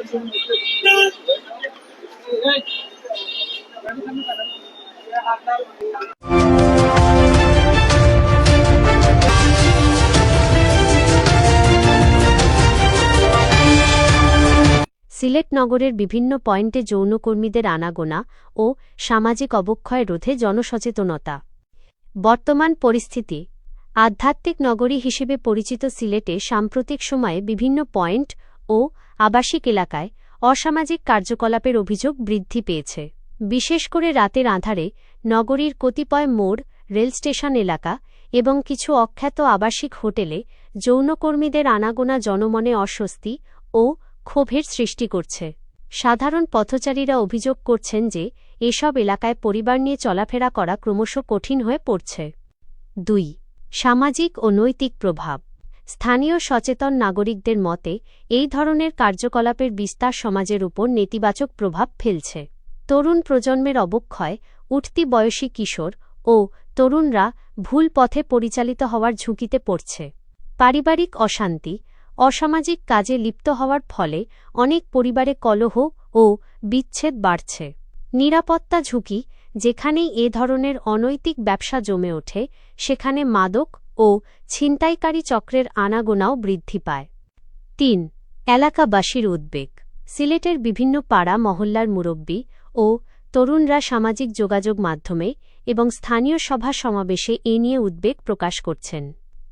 সিলেট নগরের বিভিন্ন পয়েন্টে যৌনকর্মীদের আনাগোনা ও সামাজিক অবক্ষয় রোধে জনসচেতনতা। বর্তমান পরিস্থিতি। আধ্যাত্মিক নগরী হিসেবে পরিচিত সিলেটে সাম্প্রতিক সময়ে বিভিন্ন পয়েন্ট ও আবাসিক এলাকায় অসামাজিক কার্যকলাপের অভিযোগ বৃদ্ধি পেয়েছে। বিশেষ করে রাতের আঁধারে নগরীর কতিপয় মোড়, রেলস্টেশন এলাকা এবং কিছু অখ্যাত আবাসিক হোটেলে যৌনকর্মীদের আনাগোনা জনমনে অস্বস্তি ও ক্ষোভের সৃষ্টি করছে। সাধারণ পথচারীরা অভিযোগ করছেন যে এসব এলাকায় পরিবার নিয়ে চলাফেরা করা ক্রমশ কঠিন হয়ে পড়ছে। ২. সামাজিক ও নৈতিক প্রভাব। স্থানীয় সচেতন নাগরিকদের মতে এই ধরনের কার্যকলাপের বিস্তার সমাজের উপর নেতিবাচক প্রভাব ফেলছে। তরুণ প্রজন্মের অবক্ষয়, উঠতি বয়সী কিশোর ও তরুণরা ভুল পথে পরিচালিত হওয়ার ঝুঁকিতে পড়ছে। পারিবারিক অশান্তি, অসামাজিক কাজে লিপ্ত হওয়ার ফলে অনেক পরিবারে কলহ ও বিচ্ছেদ বাড়ছে। নিরাপত্তা ঝুঁকি। যেখানেই এ ধরনের অনৈতিক ব্যবসা জমে ওঠে সেখানে মাদক ও ছিনতাইকারী চক্রের আনাগোনাও বৃদ্ধি পায়। ৩. এলাকাবাসীর উদ্বেগ। সিলেটের বিভিন্ন পাড়া মহল্লার মুরব্বি ও তরুণরা সামাজিক যোগাযোগ মাধ্যমে এবং স্থানীয় সভা সমাবেশে এ নিয়ে উদ্বেগ প্রকাশ করছেন।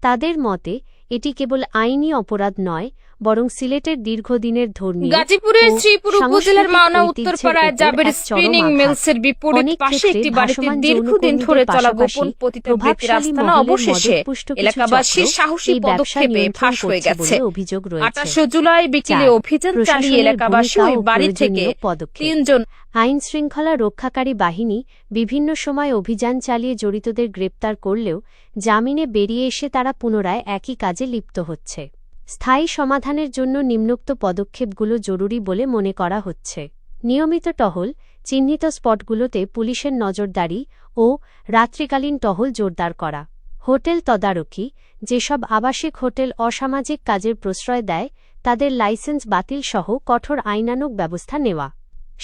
তাদের মতে এটি কেবল আইনি অপরাধ নয়, বরং সিলেটের দীর্ঘদিনের ধর্মীয় গাজীপুরের শ্রীপুর উপজেলার মাওনা উত্তরপাড়ায় জাবের স্পিনিং মিলসের বিপরীত পাশে একটি বাড়িতে দীর্ঘদিন ধরে চলা গোপন পতিতাবৃত্তির আস্তানা অবশেষে এলাকাবাসীর সাহসী পদক্ষেপে ফাঁস হয়ে গেছে। ২৮ জুলাই বিকেলে অভিযান চালিয়ে এলাকাবাসী ওই বাড়ি থেকে ৩ জন আইন শৃঙ্খলা রক্ষাকারী বাহিনী বিভিন্ন সময় অভিযান চালিয়ে জড়িতদের গ্রেপ্তার করলেও জামিনে বেরিয়ে এসে তারা পুনরায় একই কাজে লিপ্ত হচ্ছে। স্থায়ী সমাধানের জন্য নিম্নোক্ত পদক্ষেপগুলো জরুরি বলে মনে করা হচ্ছে। নিয়মিত টহল, চিহ্নিত স্পটগুলোতে পুলিশের নজরদারি ও রাত্রিকালীন টহল জোরদার করা। হোটেল তদারকি। যেসব আবাসিক হোটেল অসামাজিক কাজের প্রশ্রয় দেয় তাদের লাইসেন্স বাতিল সহ কঠোর আইনানুগ ব্যবস্থা নেওয়া।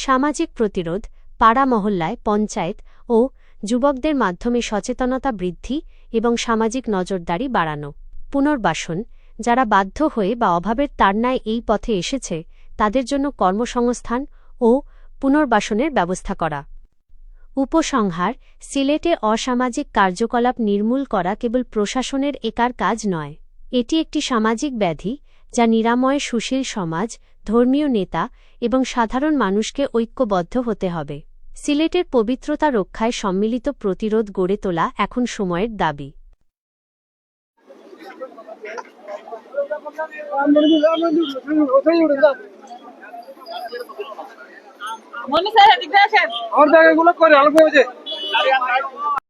সামাজিক প্রতিরোধ। পাড়া মহল্লায়, পঞ্চায়েত ও যুবকদের মাধ্যমে সচেতনতা বৃদ্ধি এবং সামাজিক নজরদারি বাড়ানো। পুনর্বাসন। যারা বাধ্য হয়ে বা অভাবের তাড়নায় এই পথে এসেছে তাদের জন্য কর্মসংস্থান ও পুনর্বাসনের ব্যবস্থা করা। উপসংহার। সিলেটে অসামাজিক কার্যকলাপ নির্মূল করা কেবল প্রশাসনের একার কাজ নয়, এটি একটি সামাজিক ব্যাধি যা নিরাময়ে সুশীল সমাজ, ধর্মীয় নেতা এবং সাধারণ মানুষকে ঐক্যবদ্ধ হতে হবে। সিলেটের পবিত্রতা রক্ষায় সম্মিলিত প্রতিরোধ গড়ে তোলা এখন সময়ের দাবি। মনে স্যার এদিকে আসেন। আমার জায়গাগুলো করে আলো হয়েছে।